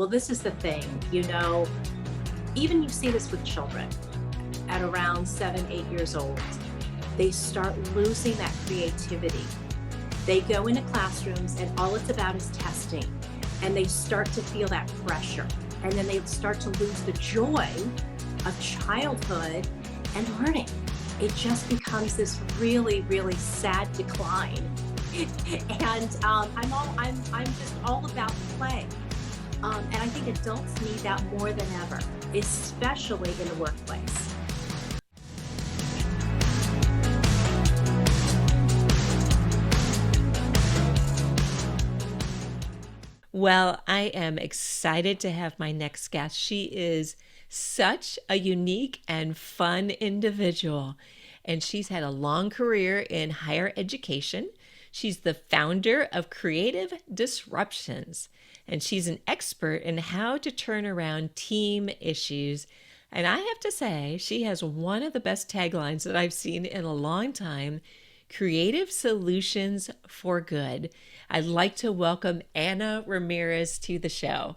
Well, this is the thing, even you see this with children at around 7, 8 years old, they start losing that creativity. They go into classrooms and all it's about is testing, and they start to feel that pressure. And then they start to lose the joy of childhood and learning. It just becomes this really, really sad decline. And I'm just all about play. And I think adults need that more than ever, especially in the workplace. Well, I am excited to have my next guest. She is such a unique and fun individual, and she's had a long career in higher education. She's the founder of Creative Disruptions, and she's an expert in how to turn around team issues. And I have to say, she has one of the best taglines that I've seen in a long time: Creative Solutions for Good. I'd like to welcome Anna Ramirez to the show.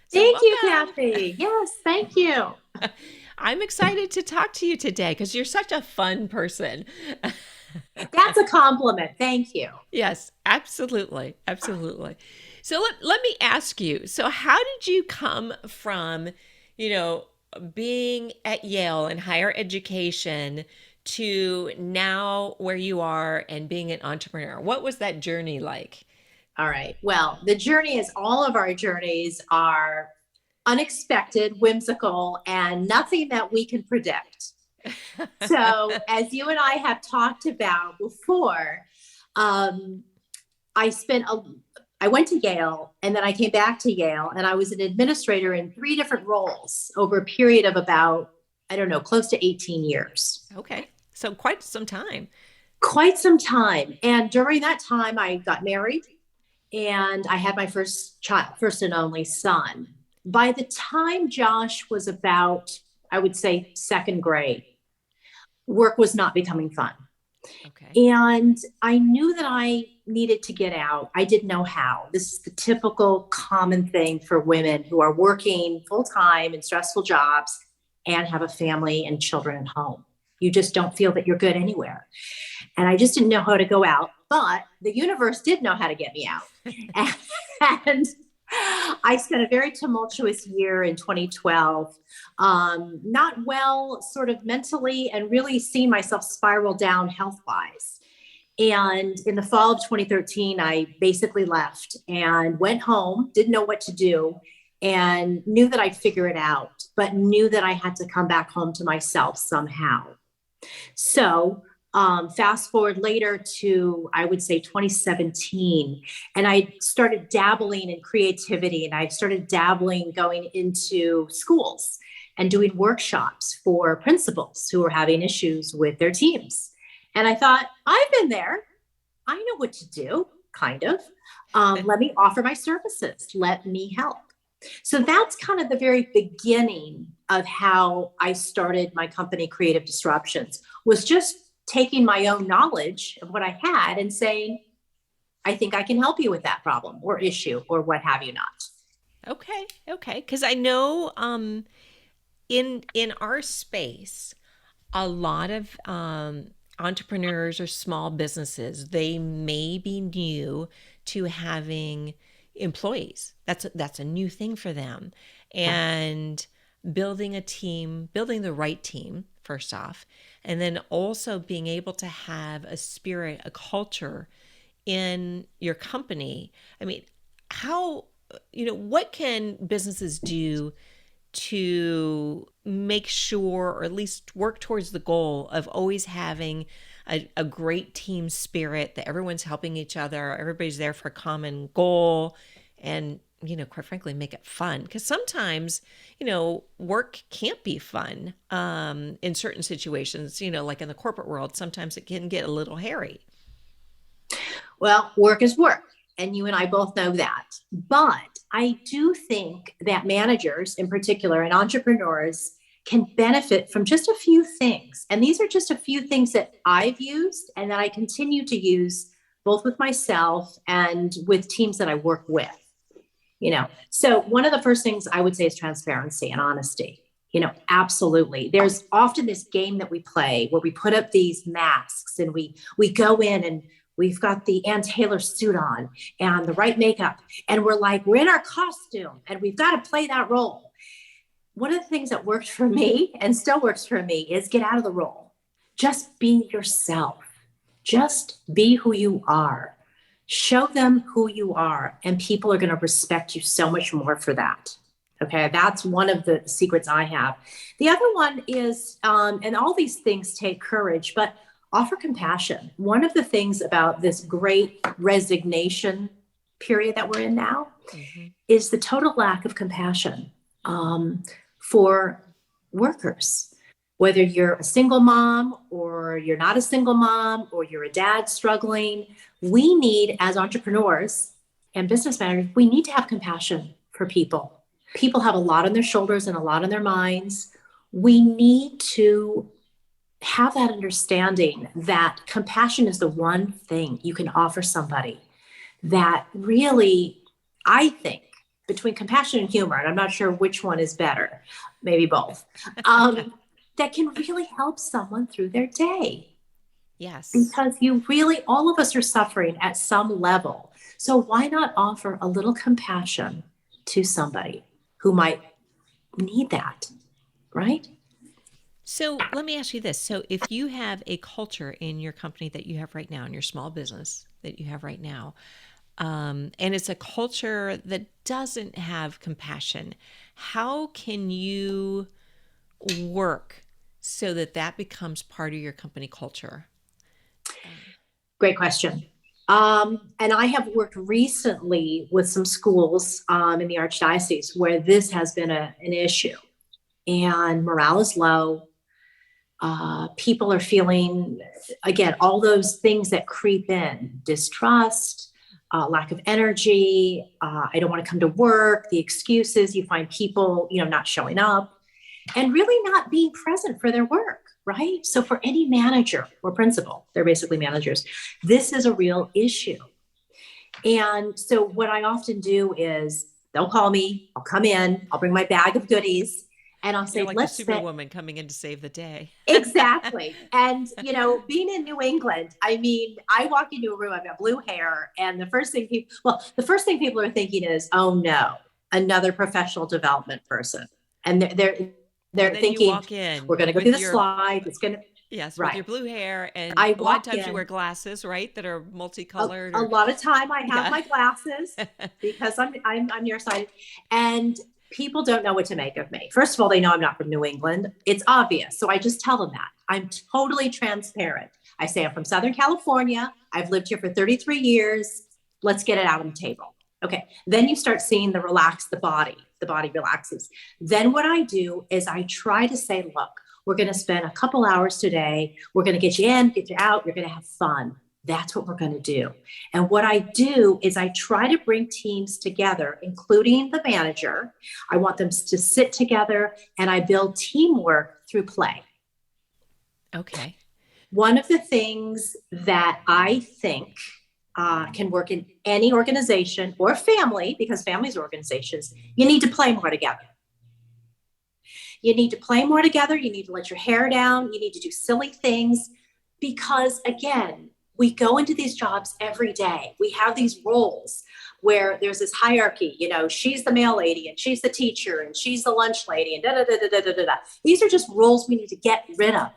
So, Thank you, welcome. Kathy. Yes, thank you. I'm excited to talk to you today because you're such a fun person. That's a compliment. Thank you. Yes, absolutely. Absolutely. So, let me ask you, so how did you come from, you know, being at Yale in higher education to now where you are and being an entrepreneur? What was that journey like? All right. Well, the journey, as all of our journeys, are unexpected, whimsical, and nothing that we can predict. So, as you and I have talked about before, um, I spent a I went to Yale, and then I came back to Yale, and I was an administrator in 3 different roles over a period of about, I don't know, close to 18 years. Okay. So quite some time. Quite some time. And during that time, I got married and I had my first child, first and only son. By the time Josh was about, I would say, second grade, work was not becoming fun. Okay. And I knew that I needed to get out. I didn't know how. This is the typical common thing for women who are working full time in stressful jobs and have a family and children at home. You just don't feel that you're good anywhere. And I just didn't know how to go out, but the universe did know how to get me out. And I spent a very tumultuous year in 2012, not well, sort of mentally, and really seeing myself spiral down health wise. And in the fall of 2013, I basically left and went home, didn't know what to do, and knew that I'd figure it out, but knew that I had to come back home to myself somehow. So, fast forward later to, I would say, 2017, and I started dabbling in creativity, and I started dabbling going into schools and doing workshops for principals who were having issues with their teams. And I thought, I've been there. I know what to do, kind of. Let me offer my services. Let me help. So that's kind of the very beginning of how I started my company, Creative Disruptions, was just taking my own knowledge of what I had and saying, I think I can help you with that problem or issue or what have you not. Okay. Okay. Because I know in our space, a lot of entrepreneurs or small businesses, they may be new to having employees. That's a new thing for them. And building a team, building the right team, first off, and then also being able to have a spirit, a culture in your company. I mean, how, what can businesses do to make sure, or at least work towards the goal of always having a great team spirit, that everyone's helping each other, everybody's there for a common goal, and, quite frankly, make it fun? Because sometimes, work can't be fun in certain situations, like in the corporate world, sometimes it can get a little hairy. Well, work is work, and you and I both know that. But I do think that managers in particular and entrepreneurs can benefit from just a few things. And these are just a few things that I've used and that I continue to use both with myself and with teams that I work with. So one of the first things I would say is transparency and honesty. Absolutely. There's often this game that we play where we put up these masks and we go in and we've got the Ann Taylor suit on and the right makeup, and we're in our costume and we've got to play that role. One of the things that worked for me and still works for me is get out of the role. Just be yourself. Just be who you are. Show them who you are, and people are going to respect you so much more for that. Okay, that's one of the secrets I have. The other one is, and all these things take courage, but offer compassion. One of the things about this great resignation period that we're in now is the total lack of compassion for workers. Whether you're a single mom or you're not a single mom or you're a dad struggling, we need, as entrepreneurs and business managers, we need to have compassion for people. People have a lot on their shoulders and a lot on their minds. We need to have that understanding that compassion is the one thing you can offer somebody that really, I think, between compassion and humor, and I'm not sure which one is better, maybe both, that can really help someone through their day. Yes. Because all of us are suffering at some level. So why not offer a little compassion to somebody who might need that, right? So let me ask you this. So if you have a culture in your company that you have right now, in your small business that you have right now, and it's a culture that doesn't have compassion, how can you work so that that becomes part of your company culture? Great question. And I have worked recently with some schools in the Archdiocese where this has been an issue, and morale is low. People are feeling, again, all those things that creep in: distrust, lack of energy. I don't want to come to work. The excuses, you find people, not showing up and really not being present for their work, right? So for any manager or principal, they're basically managers, this is a real issue. And so what I often do is they'll call me, I'll come in, I'll bring my bag of goodies, and I'll say, You're like the superwoman coming in to save the day. Exactly. And, being in New England, I mean, I walk into a room, I've got blue hair, and the first thing people are thinking is, oh no, another professional development person. And they're And then you thinking, walk in we're going to go through the slide. It's going to, yes, with right. your blue hair, and I a lot of walk times you in. wear glasses, right, that are multicolored. A lot of time I have Yeah. my glasses because I'm nearsighted, and people don't know what to make of me. First of all, they know I'm not from New England. It's obvious. So I just tell them that. I'm totally transparent. I say I'm from Southern California. I've lived here for 33 years. Let's get it out on the table. Okay. Then you start seeing the body. The body relaxes. Then what I do is I try to say, look, we're going to spend a couple hours today. We're going to get you in, get you out. You're going to have fun. That's what we're going to do. And what I do is I try to bring teams together, including the manager. I want them to sit together, and I build teamwork through play. Okay. One of the things that I think can work in any organization or family, because families are organizations, you need to play more together. You need to play more together. You need to let your hair down. You need to do silly things because, again, we go into these jobs every day. We have these roles where there's this hierarchy. She's the mail lady and she's the teacher and she's the lunch lady and da da da da da da da. These are just roles we need to get rid of.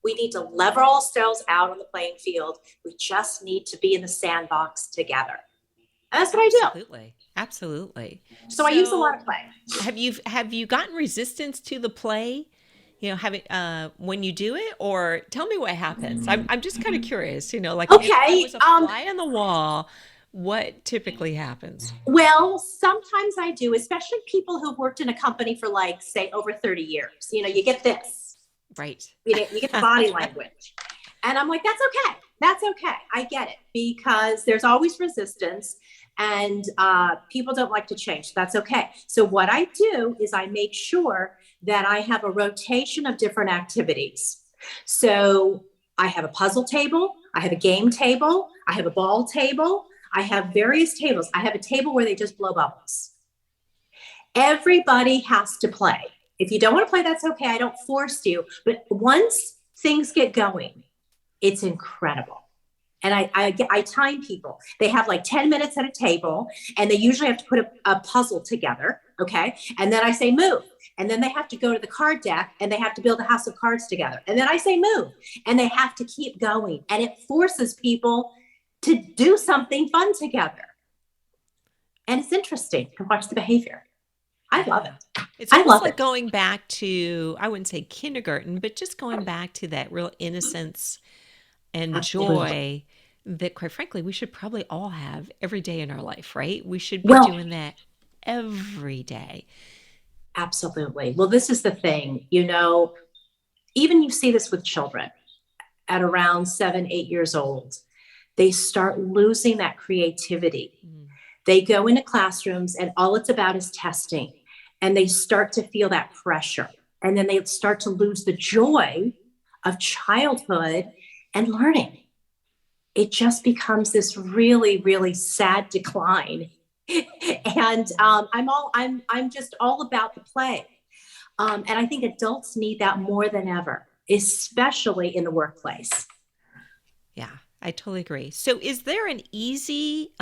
We need to level ourselves out on the playing field. We just need to be in the sandbox together. And that's what I do. Absolutely. Absolutely. So I use a lot of play. Have you gotten resistance to the play? Having when you do it, or tell me what happens. I'm just kind of curious. Like okay, if I was a fly on the wall, what typically happens? Well, sometimes I do, especially people who've worked in a company for say over 30 years. You get this. Right. You get the body language. And I'm like, that's okay. That's okay. I get it because there's always resistance and people don't like to change. That's okay. So what I do is I make sure that I have a rotation of different activities. So I have a puzzle table. I have a game table. I have a ball table. I have various tables. I have a table where they just blow bubbles. Everybody has to play. If you don't want to play, that's okay. I don't force you. But once things get going, it's incredible. And I time people. They have like 10 minutes at a table, and they usually have to put a puzzle together. Okay. And then I say move. And then they have to go to the card deck and they have to build a house of cards together. And then I say move. And they have to keep going. And it forces people to do something fun together. And it's interesting to watch the behavior. I love Yeah. it. It's I almost love like it. going back to, I wouldn't say kindergarten, but just going back to that real innocence and Absolutely. joy that, quite frankly, we should probably all have every day in our life, right? We should be Well, doing that every day. absolutely. Well, this is the thing, even you see this with children at around 7, 8 years old, they start losing that creativity. Mm. They go into classrooms and all it's about is testing, and they start to feel that pressure. And then they start to lose the joy of childhood and learning. It just becomes this really, really sad decline. And I'm just all about the play. And I think adults need that more than ever, especially in the workplace. Yeah, I totally agree. So, is there an easy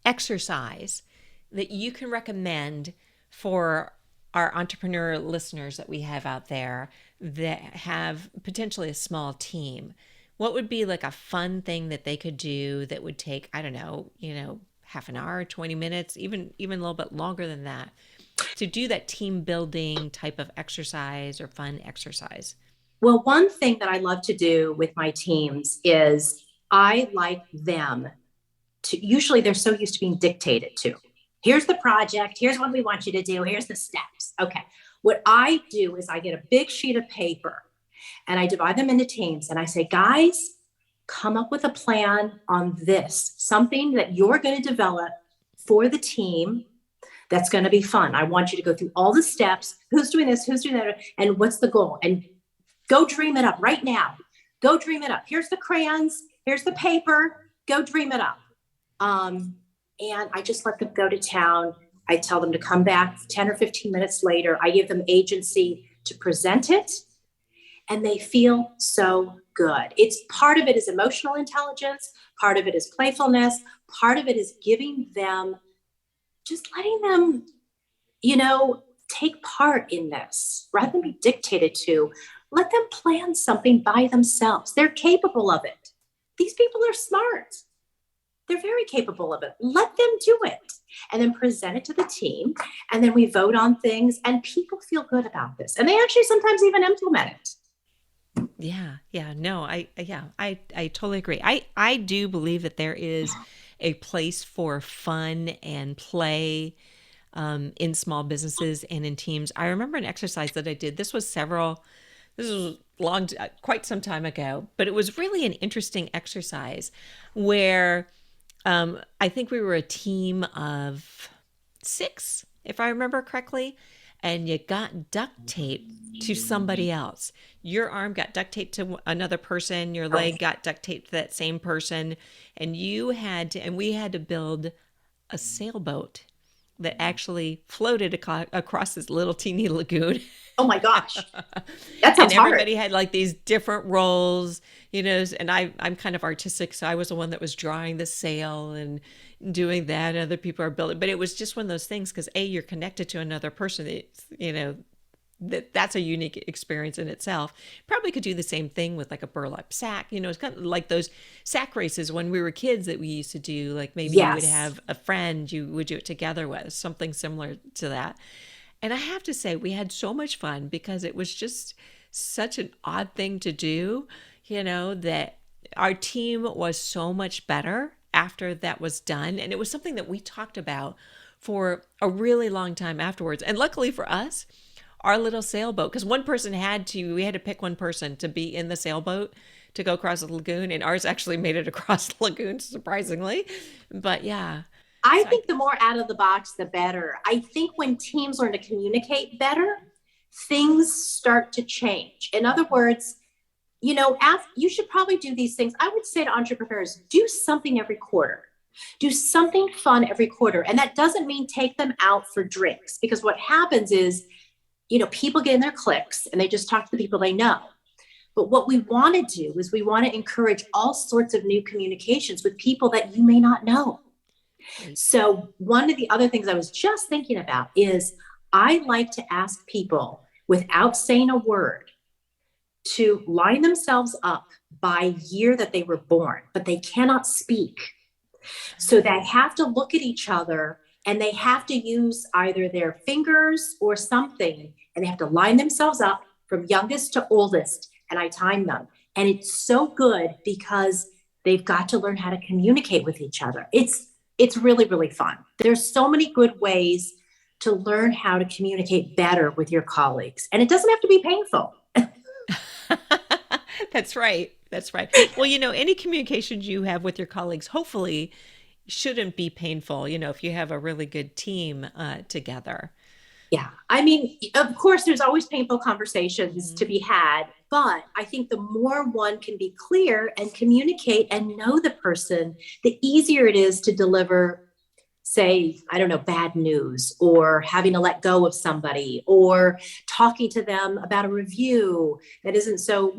exercise that you can recommend for our entrepreneur listeners that we have out there that have potentially a small team? What would be like a fun thing that they could do that would take, I don't know, half an hour, 20 minutes, even a little bit longer than that to do that team building type of exercise or fun exercise? Well, one thing that I love to do with my teams is I like them to, usually they're so used to being dictated to. Here's the project. Here's what we want you to do. Here's the steps. Okay. What I do is I get a big sheet of paper and I divide them into teams and I say, guys, come up with a plan on this, something that you're going to develop for the team that's going to be fun. I want you to go through all the steps. Who's doing this? Who's doing that? And what's the goal? And go dream it up right now. Go dream it up. Here's the crayons. Here's the paper. Go dream it up. And I just let them go to town. I tell them to come back 10 or 15 minutes later. I give them agency to present it, and they feel so good. It's part of it is emotional intelligence. Part of it is playfulness. Part of it is giving them, just letting them, take part in this rather than be dictated to. Let them plan something by themselves. They're capable of it. These people are smart. They're very capable of it. Let them do it and then present it to the team. And then we vote on things and people feel good about this. And they actually sometimes even implement it. Yeah, yeah, no, I totally agree. I do believe that there is a place for fun and play in small businesses and in teams. I remember an exercise that I did. This was quite some time ago, but it was really an interesting exercise where I think we were a team of six, if I remember correctly, and you got duct tape to somebody else. Your arm got duct taped to another person, your leg got duct taped to that same person, and we had to build a sailboat that actually floated across this little teeny lagoon. Oh my gosh, that And sounds hard. everybody had like these different roles, and I'm kind of artistic, so I was the one that was drawing the sail and doing that, and other people are building. But it was just one of those things because you're connected to another person. That's a unique experience in itself. Probably could do the same thing with like a burlap sack. It's kind of like those sack races when we were kids that we used to do. Like maybe you would Yes. have a friend you would do it together with, something similar to that. And I have to say, we had so much fun because it was just such an odd thing to do, that our team was so much better after that was done. And it was something that we talked about for a really long time afterwards. And luckily for us, our little sailboat, because we had to pick one person to be in the sailboat to go across the lagoon. And ours actually made it across the lagoon, surprisingly. But yeah. I So I, think the more out of the box, the better. I think when teams learn to communicate better, things start to change. In other words, you should probably do these things. I would say to entrepreneurs, do something every quarter. Do something fun every quarter. And that doesn't mean take them out for drinks, because what happens is, people get in their cliques and they just talk to the people they know. But what we want to do is we want to encourage all sorts of new communications with people that you may not know. Right. So, one of the other things I was just thinking about is I like to ask people without saying a word to line themselves up by year that they were born, but they cannot speak. So they Oh, have to look at each other and they have to use either their fingers or something, and they have to line themselves up from youngest to oldest. And I time them. And it's so good because they've got to learn how to communicate with each other. It's really, really fun. There's so many good ways to learn how to communicate better with your colleagues. And it doesn't have to be painful. that's right. That's right. Well, any communications you have with your colleagues, hopefully, shouldn't be painful, if you have a really good team together. Yeah. I mean, of course, there's always painful conversations Mhm. to be had, but I think the more one can be clear and communicate and know the person, the easier it is to deliver, say, I don't know, bad news, or having to let go of somebody, or talking to them about a review that isn't so,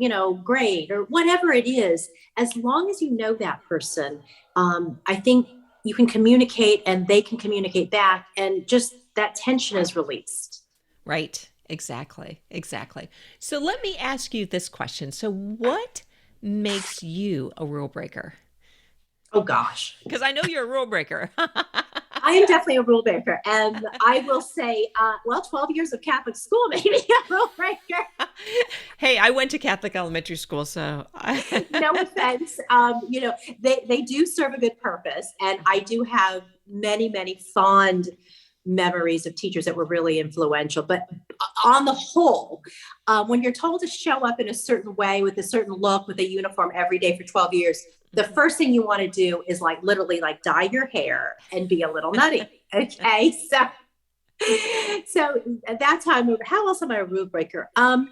great, or whatever it is. As long as you know that person, I think you can communicate and they can communicate back, and just that tension is released. Right. Exactly. Exactly. So let me ask you this question. So, what makes you a rule breaker? Oh gosh. Because I know you're a rule breaker. I am definitely a rule breaker. And I will say, 12 years of Catholic school made me a rule breaker. Hey, I went to Catholic elementary school, so No offense. They do serve a good purpose. And I do have many, many fond memories of teachers that were really influential. But on the whole, when you're told to show up in a certain way with a certain look with a uniform every day for 12 years, the first thing you want to do is like literally like dye your hair and be a little nutty. Okay. So that's how I move. How else am I a rule breaker? I'm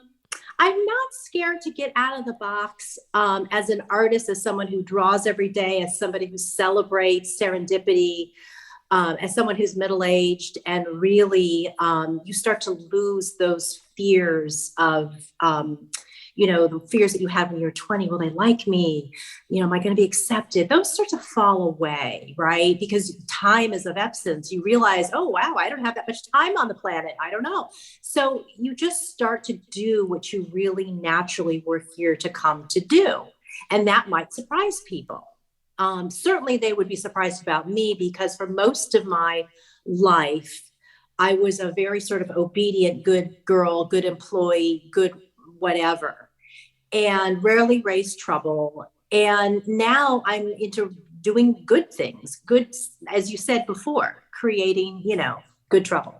not scared to get out of the box as an artist, as someone who draws every day, as somebody who celebrates serendipity, as someone who's middle aged, and really you start to lose those fears of, the fears that you had when you were 20. Will they like me? Am I going to be accepted? Those start to fall away, right? Because time is of essence. You realize, oh, wow, I don't have that much time on the planet. I don't know. So you just start to do what you really naturally were here to come to do. And that might surprise people. Certainly, they would be surprised about me because for most of my life, I was a very sort of obedient, good girl, good employee, good whatever, and rarely raised trouble. And now I'm into doing good things, good, as you said before, creating, good trouble.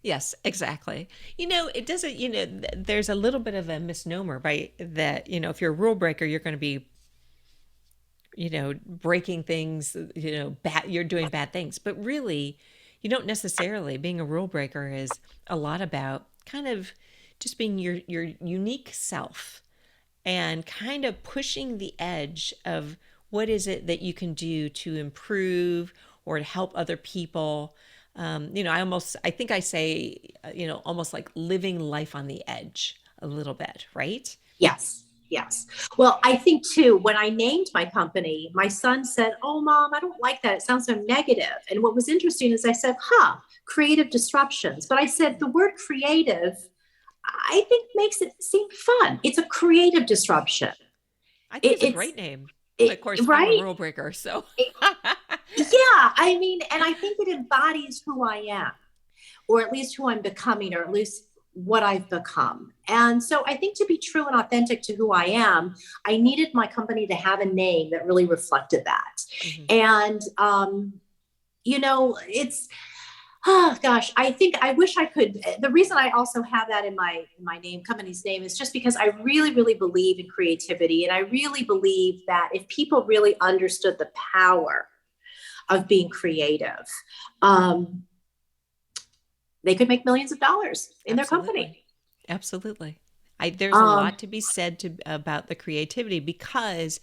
yes, exactly. It doesn't, there's a little bit of a misnomer, right? That, if you're a rule breaker, you're going to be, breaking things, bad, you're doing bad things. But really, you don't necessarily. Being a rule breaker is a lot about kind of just being your unique self and kind of pushing the edge of what is it that you can do to improve or to help other people. I think I say, almost like living life on the edge a little bit, right? Yes. Yes. Well, I think too, when I named my company, my son said, "Oh, mom, I don't like that. It sounds so negative." And what was interesting is I said, creative disruptions. But I said the word creative, I think makes it seem fun. It's a creative disruption. I think It, it's a it's great name. But of it, course, I'm a right. rule breaker, so. It, yeah. I mean, and I think it embodies who I am, or at least who I'm becoming, or at least what I've become. And so I think to be true and authentic to who I am, I needed my company to have a name that really reflected that. Mhm. And, it's, oh gosh, I think I wish I could. The reason I also have that in my name, company's name, is just because I really, really believe in creativity. And I really believe that if people really understood the power of being creative, um, they could make millions of dollars in their Absolutely. company. Absolutely. There's a Um, lot to be said about the creativity because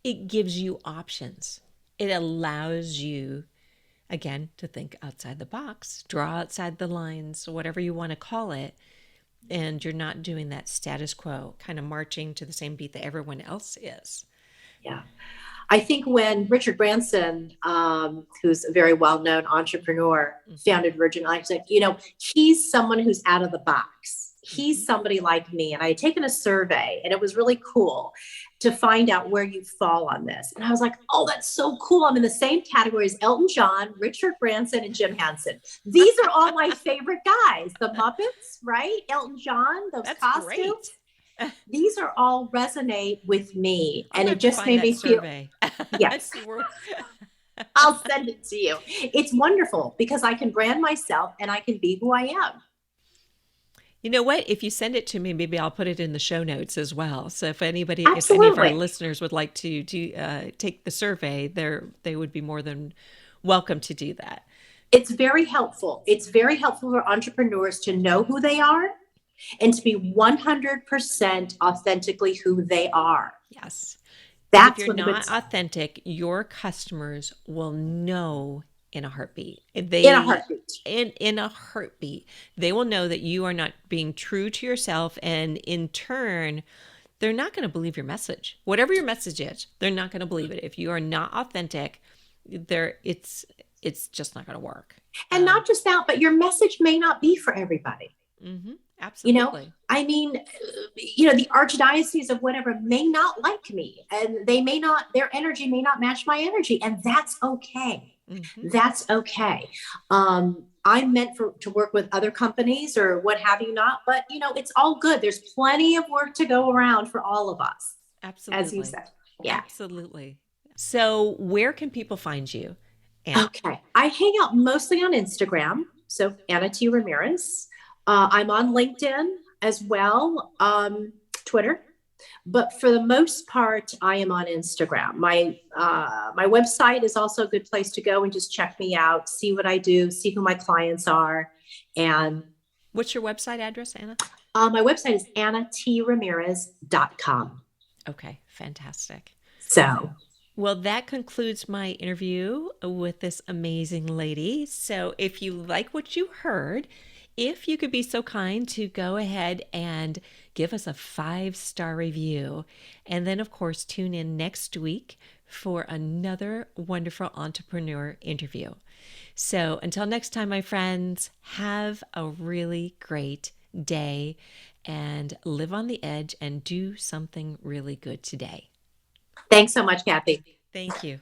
it gives you options. It allows you, again, to think outside the box, draw outside the lines, whatever you want to call it. And you're not doing that status quo, kind of marching to the same beat that everyone else is. Yeah. I think when Richard Branson, who's a very well-known entrepreneur, Mm-hmm. founded Virgin Atlantic, he's someone who's out of the box. Mm-hmm. He's somebody like me. And I had taken a survey and it was really cool to find out where you fall on this. And I was like, oh, that's so cool. I'm in the same category as Elton John, Richard Branson, and Jim Henson. These are all my favorite guys. The Muppets, right? Elton John, those That's costumes. great. I'm These are all resonate with me. gonna And it have to just find made that me feel, survey. yes, See where. I'll send it to you. It's wonderful because I can brand myself and I can be who I am. You know what? If you send it to me, maybe I'll put it in the show notes as well. So if any of our Absolutely. listeners would like to take the survey, they would be more than welcome to do that. It's very helpful. It's very helpful for entrepreneurs to know who they are and to be 100% authentically who they are. Yes. Because if That's you're what the good not stuff authentic, your customers will know in a heartbeat. in a heartbeat. In a heartbeat, they will know that you are not being true to yourself, and in turn, they're not going to believe your message. Whatever your message is, they're not going to believe it. If you are not authentic, there it's just not going to work. And not just that, but your message may not be for everybody. Mm-hmm, You know, absolutely. I mean, the archdiocese of whatever may not like me and they may not, their energy may not match my energy. And that's okay. Mm-hmm, That's okay. I'm meant to work with other companies or what have you not, but it's all good. There's plenty of work to go around for all of us, as you absolutely. said. Yeah. Absolutely. So, where can people find you, Anna? Okay. I hang out mostly on Instagram. So Anna T. Ramirez. I'm on LinkedIn as well, Twitter. But for the most part, I am on Instagram. My website is also a good place to go and just check me out, see what I do, see who my clients are, and What's your website address, Anna? my website is annatramirez.com. Okay, fantastic. So Well, that concludes my interview with this amazing lady. So, if you like what you heard, if you could be so kind to go ahead and give us a 5-star review. And then, of course, tune in next week for another wonderful entrepreneur interview. So, until next time, my friends, have a really great day and live on the edge and do something really good today. thanks so much, Kathy. Thank you.